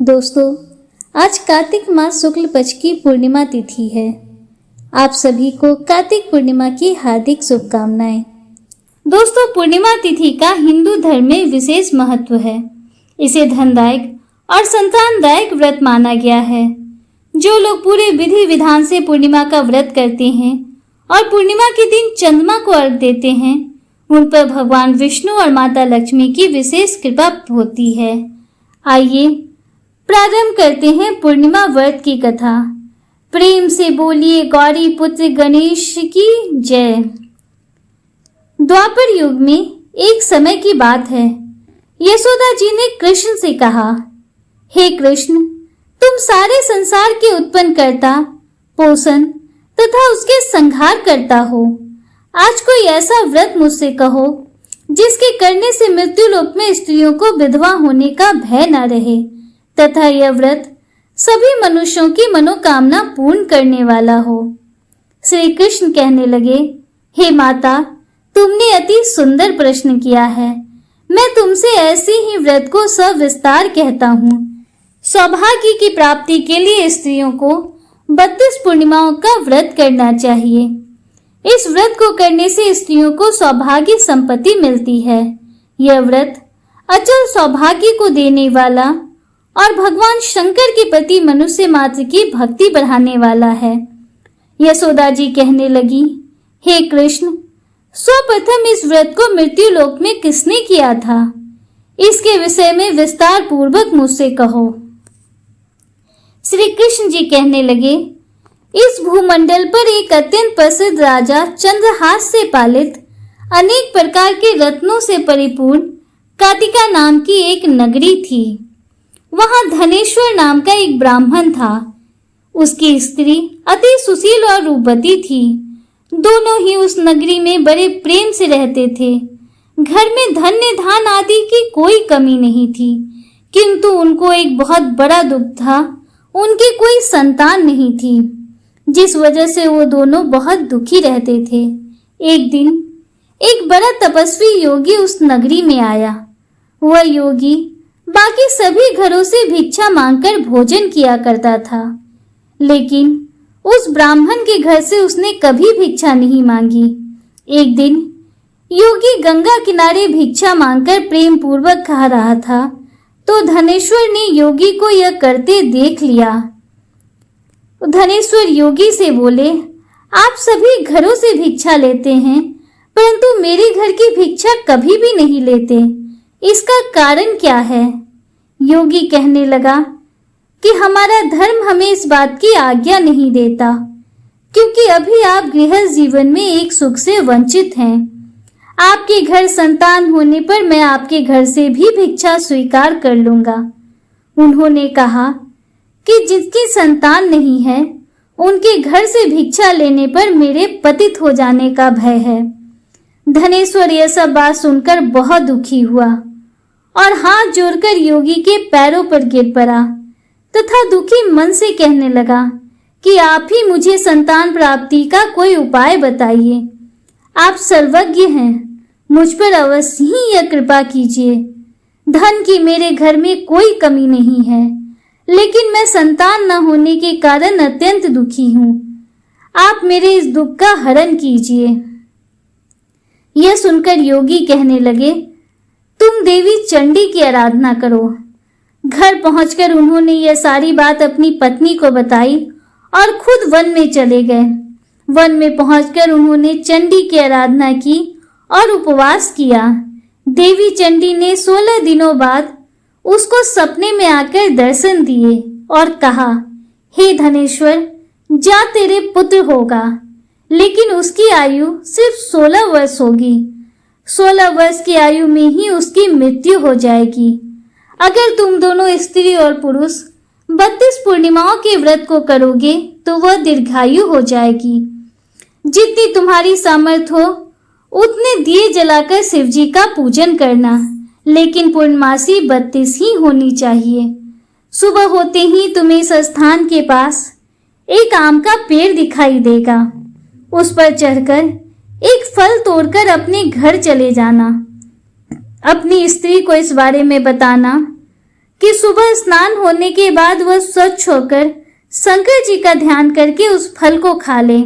दोस्तों, आज कार्तिक मास शुक्ल पक्ष की पूर्णिमा तिथि है। आप सभी को कार्तिक पूर्णिमा की हार्दिक शुभकामनाएं। दोस्तों, पूर्णिमा तिथि का हिंदू धर्म में विशेष महत्व है। इसे धनदायक और संतानदायक व्रत माना गया है। जो लोग पूरे विधि विधान से पूर्णिमा का व्रत करते हैं और पूर्णिमा के दिन चंद्रमा को अर्घ देते हैं, उन पर भगवान विष्णु और माता लक्ष्मी की विशेष कृपा होती है। आइए प्रारंभ करते हैं पूर्णिमा व्रत की कथा। प्रेम से बोलिए गौरी पुत्र गणेश की जय। द्वापर युग में एक समय की बात है। यशोदा जी ने कृष्ण से कहा, हे कृष्ण, तुम सारे संसार के उत्पन्न करता, पोषण तथा उसके संहार करता हो। आज कोई ऐसा व्रत मुझसे कहो जिसके करने से मृत्यु लोक में स्त्रियों को विधवा होने का भय न रहे तथा यह व्रत सभी मनुष्यों की मनोकामना पूर्ण करने वाला हो। श्री कृष्ण कहने लगे, हे माता, तुमने अति सुंदर प्रश्न किया है। मैं तुमसे ऐसे ही व्रत को सविस्तार कहता हूँ। सौभाग्य की प्राप्ति के लिए स्त्रियों को 32 पूर्णिमाओं का व्रत करना चाहिए। इस व्रत को करने से स्त्रियों को सौभाग्य संपत्ति मिलती है। यह व्रत अचल सौभाग्य को देने वाला और भगवान शंकर के प्रति मनुष्य मात्र की भक्ति बढ़ाने वाला है। यशोदा जी कहने लगी, हे कृष्ण, सर्वप्रथम इस व्रत को मृत्यु लोक में किसने किया था? इसके विषय में विस्तार पूर्वक मुझसे कहो। श्री कृष्ण जी कहने लगे, इस भूमंडल पर एक अत्यंत प्रसिद्ध राजा चंद्रहास से पालित अनेक प्रकार के रत्नों से परिपूर्ण कातिका नाम की एक नगरी थी। वहां धनेश्वर नाम का एक ब्राह्मण था। उसकी स्त्री अति सुशील और रूपवती थी। दोनों ही उस नगरी में बड़े प्रेम से रहते थे। घर में धन्य धान आदि की कोई कमी नहीं थी, किंतु उनको एक बहुत बड़ा दुख था। उनकी कोई संतान नहीं थी, जिस वजह से वो दोनों बहुत दुखी रहते थे। एक दिन एक बड़ा तपस्वी योगी उस नगरी में आया। वह योगी बाकी सभी घरों से भिक्षा मांगकर भोजन किया करता था, लेकिन उस ब्राह्मण के घर से उसने कभी भिक्षा नहीं मांगी। एक दिन योगी गंगा किनारे भिक्षा मांगकर प्रेम पूर्वक खा रहा था, तो धनेश्वर ने योगी को यह करते देख लिया। धनेश्वर योगी से बोले, आप सभी घरों से भिक्षा लेते हैं, परंतु मेरे घर की भिक्षा कभी भी नहीं लेते। इसका कारण क्या है? योगी कहने लगा कि हमारा धर्म हमें इस बात की आज्ञा नहीं देता, क्योंकि अभी आप गृहस्थ जीवन में एक सुख से वंचित हैं। आपके घर संतान होने पर मैं आपके घर से भी भिक्षा स्वीकार कर लूंगा। उन्होंने कहा कि जिसकी संतान नहीं है, उनके घर से भिक्षा लेने पर मेरे पतित हो जाने का भय है। धनेश्वर यह सब बात सुनकर बहुत दुखी हुआ और हाथ जोड़कर योगी के पैरों पर गिर पड़ा तथा दुखी मन से कहने लगा कि आप ही मुझे संतान प्राप्ति का कोई उपाय बताइए। आप सर्वज्ञ हैं, मुझ पर अवश्य ही यह कृपा कीजिए। धन की मेरे घर में कोई कमी नहीं है, लेकिन मैं संतान न होने के कारण अत्यंत दुखी हूँ। आप मेरे इस दुख का हरण कीजिए। यह सुनकर योगी कहने लगे, तुम देवी चंडी की आराधना करो। घर पहुंचकर उन्होंने यह सारी बात अपनी पत्नी को बताई और खुद वन में चले गए। वन में पहुंचकर उन्होंने चंडी की आराधना की और उपवास किया। देवी चंडी ने 16 दिनों बाद उसको सपने में आकर दर्शन दिए और कहा, हे धनेश्वर, जा तेरे पुत्र होगा, लेकिन उसकी आयु सिर्फ 16 वर्ष होगी। 16 वर्ष की आयु में ही उसकी मृत्यु हो जाएगी। अगर तुम दोनों स्त्री और पुरुष 32 पूर्णिमाओं के व्रत को करोगे तो वह दीर्घायु हो जाएगी। जितनी तुम्हारी सामर्थ्य हो उतने दिए जलाकर शिवजी का पूजन करना, लेकिन पूर्णमासी 32 ही होनी चाहिए। सुबह होते ही तुम्हें इस स्थान के पास एक आम का पेड़ दिखाई देगा। उस पर चढ़कर एक फल तोड़कर अपने घर चले जाना। अपनी स्त्री को इस बारे में बताना कि सुबह स्नान होने के बाद वह स्वच्छ होकर शंकर जी का ध्यान करके उस फल को खा ले,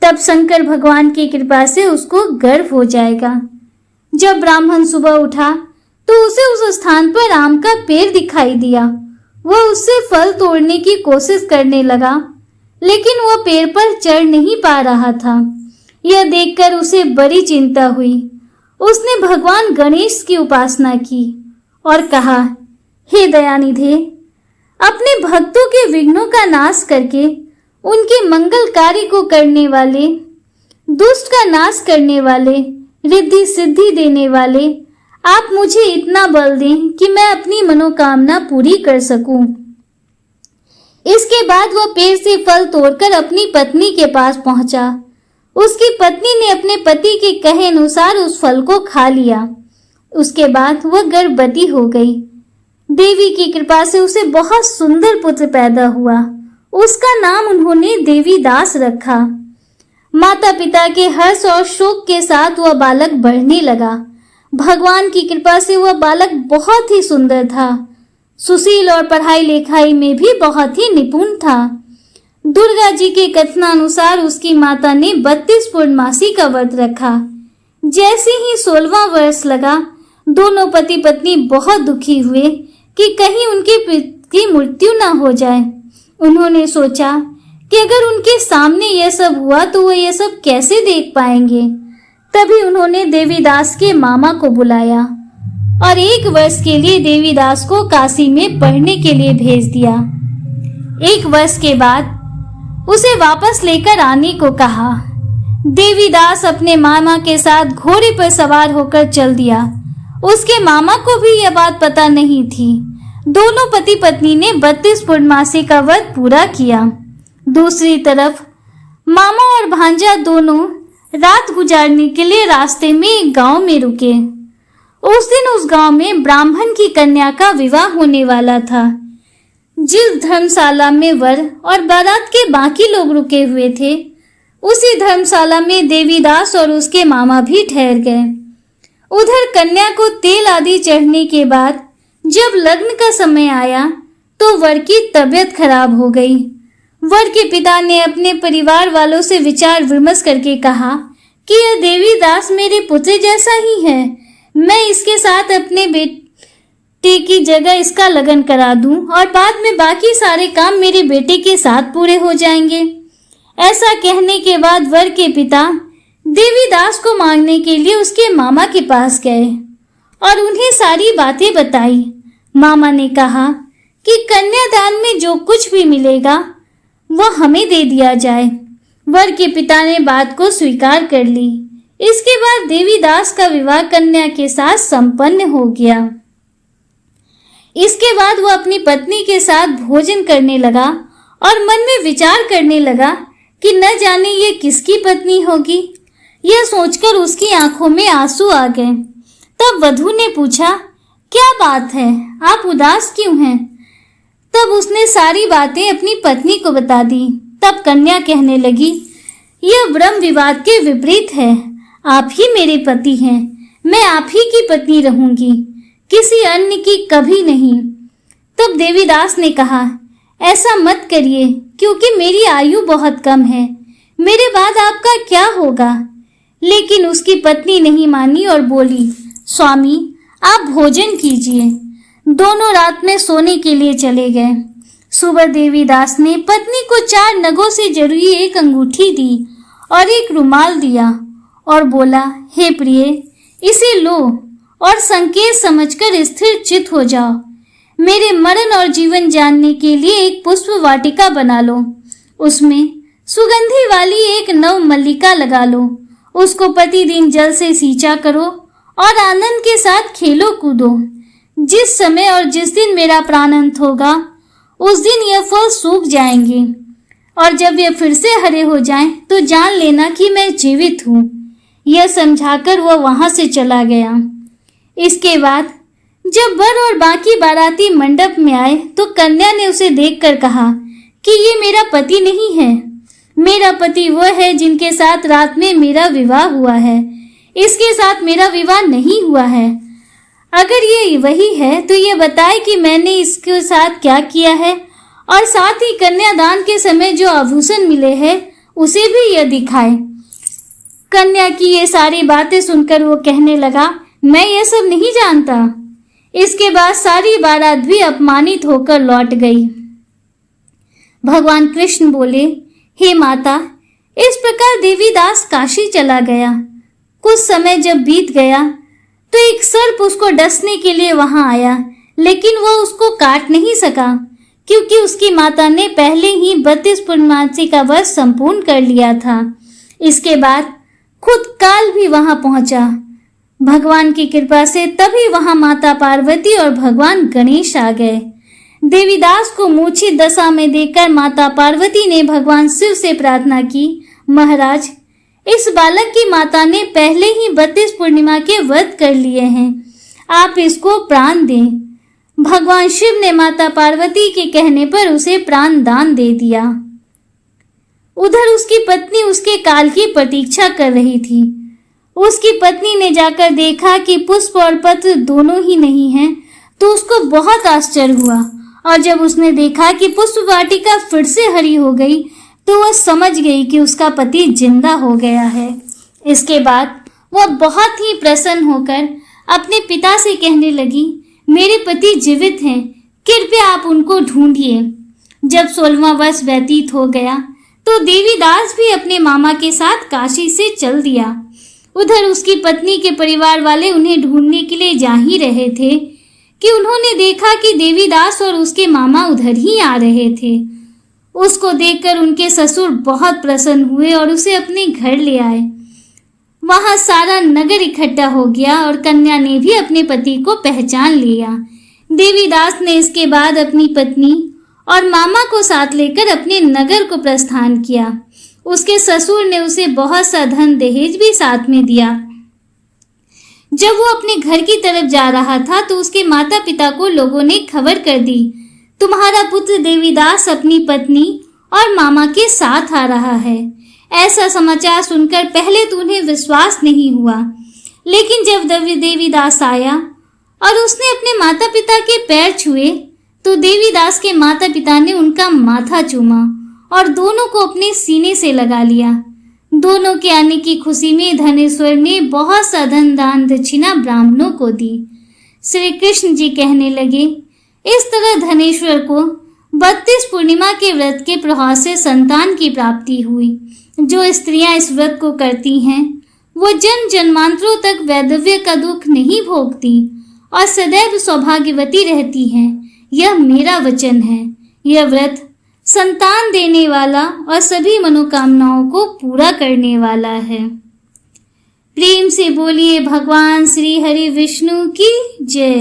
तब शंकर भगवान की कृपा से उसको गर्भ हो जाएगा। जब ब्राह्मण सुबह उठा तो उसे उस स्थान पर आम का पेड़ दिखाई दिया। वह उससे फल तोड़ने की कोशिश करने लगा, लेकिन वह पेड़ पर चढ़ नहीं पा रहा था। यह देखकर उसे बड़ी चिंता हुई। उसने भगवान गणेश की उपासना की और कहा, हे दयानिधे, अपने भक्तों के विघ्नों का नाश करके उनके मंगल कार्य को करने वाले, दुष्ट का नाश करने वाले, रिद्धि सिद्धि देने वाले, आप मुझे इतना बल दें कि मैं अपनी मनोकामना पूरी कर सकूं। इसके बाद वह पेड़ से फल तोड़कर अपनी पत्नी के पास पहुंचा। उसकी पत्नी ने अपने पति के कहे अनुसार उस फल को खा लिया। उसके बाद वह गर्भवती हो गई। देवी की कृपा से उसे बहुत सुंदर पुत्र पैदा हुआ। उसका नाम उन्होंने देवीदास रखा। माता पिता के हर्ष और शोक के साथ वह बालक बढ़ने लगा। भगवान की कृपा से वह बालक बहुत ही सुंदर था, सुशील और पढ़ाई लिखाई में भी बहुत ही निपुण था। दुर्गा जी के कथनानुसार उसकी माता ने 32 पूर्णमासी का व्रत रखा। जैसे ही 16वां वर्ष लगा, दोनों पति पत्नी बहुत दुखी हुए कि कहीं उनके पिता की मृत्यु न हो जाए। उन्होंने सोचा कि अगर उनके सामने यह सब हुआ तो वो यह सब कैसे देख पाएंगे। तभी उन्होंने देवीदास के मामा को बुलाया और 1 वर्ष के लिए देवीदास को काशी में पढ़ने के लिए भेज दिया। 1 वर्ष के बाद उसे वापस लेकर आने को कहा। देवीदास अपने मामा के साथ घोड़े पर सवार होकर चल दिया। उसके मामा को भी यह बात पता नहीं थी। दोनों पति पत्नी ने 32 पूर्णमासी का व्रत पूरा किया। दूसरी तरफ मामा और भांजा दोनों रात गुजारने के लिए रास्ते में एक गांव में रुके। उस दिन उस गांव में ब्राह्मण की कन्या का विवाह होने वाला था। जिस धर्मशाला में वर और बारात के बाकी लोग रुके हुए थे, उसी धर्मशाला में देवीदास और उसके मामा भी ठहर गए। उधर कन्या को तेल आदि चढ़ने के बाद जब लग्न का समय आया तो वर की तबीयत खराब हो गई। वर के पिता ने अपने परिवार वालों से विचार विमर्श करके कहा कि यह देवीदास मेरे पुत्र जैसा ही है। मैं इसके साथ अपने बेटे की जगह इसका लगन करा दूं और बाद में बाकी सारे काम मेरे बेटे के साथ पूरे हो जाएंगे। ऐसा कहने के बाद वर के पिता देवीदास को मांगने के लिए उसके मामा के पास गए और उन्हें सारी बातें बताई। मामा ने कहा कि कन्यादान में जो कुछ भी मिलेगा वह हमें दे दिया जाए। वर के पिता ने बात को स्वीकार कर ली। इसके बाद देवीदास का विवाह कन्या के साथ संपन्न हो गया। इसके बाद वह अपनी पत्नी के साथ भोजन करने लगा और मन में विचार करने लगा कि न जाने ये किसकी पत्नी होगी। यह सोचकर उसकी आंखों में आंसू आ गए। तब वधू ने पूछा, क्या बात है, आप उदास क्यों हैं? तब उसने सारी बातें अपनी पत्नी को बता दी। तब कन्या कहने लगी, यह ब्रह्म विवाद के विपरीत है। आप ही मेरे पति हैं, मैं आप ही की पत्नी रहूंगी, किसी अन्य की कभी नहीं। तब देवीदास ने कहा, ऐसा मत करिए, क्योंकि मेरी आयु बहुत कम है, मेरे बाद आपका क्या होगा। लेकिन उसकी पत्नी नहीं मानी और बोली, स्वामी आप भोजन कीजिए। दोनों रात में सोने के लिए चले गए। सुबह देवीदास ने पत्नी को 4 नगों से जड़ी एक अंगूठी दी और एक रुमाल दिया और बोला, हे प्रिय, इसे लो और संकेत समझकर स्थिर चित हो जाओ। मेरे मरण और जीवन जानने के लिए एक पुष्प वाटिका बना लो। उसमें सुगंधी वाली एक नव मल्लिका लगा लो। उसको प्रतिदिन जल से सींचा करो और आनंद के साथ खेलो कूदो। जिस समय और जिस दिन मेरा प्राणांत होगा, उस दिन यह फल सूख जाएंगे और जब ये फिर से हरे हो जाएं, तो जान लेना कि मैं जीवित हूँ। यह समझाकर वह वहां से चला गया। इसके बाद जब वर और बाकी बाराती मंडप में आए तो कन्या ने उसे देखकर कहा कि ये मेरा पति नहीं है। मेरा पति वह है जिनके साथ रात में मेरा विवाह हुआ है। इसके साथ मेरा विवाह नहीं हुआ है। अगर ये वही है तो ये बताए कि मैंने इसके साथ क्या किया है, और साथ ही कन्यादान के समय जो आभूषण मिले हैं उसे भी यह दिखाए। कन्या की ये सारी बातें सुनकर वो कहने लगा, मैं ये सब नहीं जानता। इसके बाद सारी बारात भी अपमानित होकर लौट गई। भगवान कृष्ण बोले, हे माता, इस प्रकार देवीदास काशी चला गया। कुछ समय जब बीत गया तो एक सर्प उसको डसने के लिए वहां आया, लेकिन वह उसको काट नहीं सका क्योंकि उसकी माता ने पहले ही 32 पूर्णमासी का व्रत संपूर्ण कर लिया था। इसके बाद खुद काल भी वहां पहुंचा। भगवान की कृपा से तभी वहां माता पार्वती और भगवान गणेश आ गए। देवीदास को मूर्छित दशा में देखकर माता पार्वती ने भगवान शिव से प्रार्थना की, महाराज, इस बालक की माता ने पहले ही 32 पूर्णिमा के व्रत कर लिए हैं, आप इसको प्राण दें। भगवान शिव ने माता पार्वती के कहने पर उसे प्राण दान दे दिया। उधर उसकी पत्नी उसके काल की प्रतीक्षा कर रही थी। उसकी पत्नी ने जाकर देखा कि पुष्प और पत्र दोनों ही नहीं हैं, तो उसको बहुत आश्चर्य हुआ, और जब उसने देखा कि पुष्प वाटिका फिर से हरी हो गई तो वह समझ गई कि उसका पति जिंदा हो गया है। इसके बाद वह बहुत ही प्रसन्न होकर अपने पिता से कहने लगी, मेरे पति जीवित हैं, कृपया आप उनको ढूंढिए। जब 16वां वर्ष व्यतीत हो गया तो देवीदास भी अपने मामा के साथ काशी से चल दिया। उधर उसकी पत्नी के परिवार वाले उन्हें ढूंढने के लिए जा ही रहे थे कि उन्होंने देखा कि देवीदास और उसके मामा उधर ही आ रहे थे। उसको देखकर उनके ससुर बहुत प्रसन्न हुए और उसे अपने घर ले आए। वहां सारा नगर इकट्ठा हो गया और कन्या ने भी अपने पति को पहचान लिया। देवीदास ने इसके बाद अपनी पत्नी और मामा को साथ लेकर अपने नगर को प्रस्थान किया। उसके ससुर ने उसे बहुत सा धन दहेज भी साथ में दिया। जब वो अपने घर की तरफ जा रहा था तो उसके माता पिता को लोगों ने खबर कर दी, तुम्हारा पुत्र देवीदास अपनी पत्नी और मामा के साथ आ रहा है। ऐसा समाचार सुनकर पहले तो उन्हें विश्वास नहीं हुआ, लेकिन जब देवीदास आया और उसने अपने माता पिता के पैर छुए तो देवीदास के माता पिता ने उनका माथा चूमा और दोनों को अपने सीने से लगा लिया। दोनों के आने की खुशी में धनेश्वर ने बहुत सा धन दान दक्षिणा ब्राह्मणों को दी। श्री कृष्ण जी कहने लगे, इस तरह धनेश्वर को 32 पूर्णिमा के व्रत के प्रभाव से संतान की प्राप्ति हुई। जो स्त्रियां इस व्रत को करती हैं वो जन्म जन्मांतरों तक वैधव्य का दुख नहीं भोगती और सदैव सौभाग्यवती रहती हैं। यह मेरा वचन है। यह व्रत संतान देने वाला और सभी मनोकामनाओं को पूरा करने वाला है। प्रेम से बोलिए भगवान श्री हरि विष्णु की जय।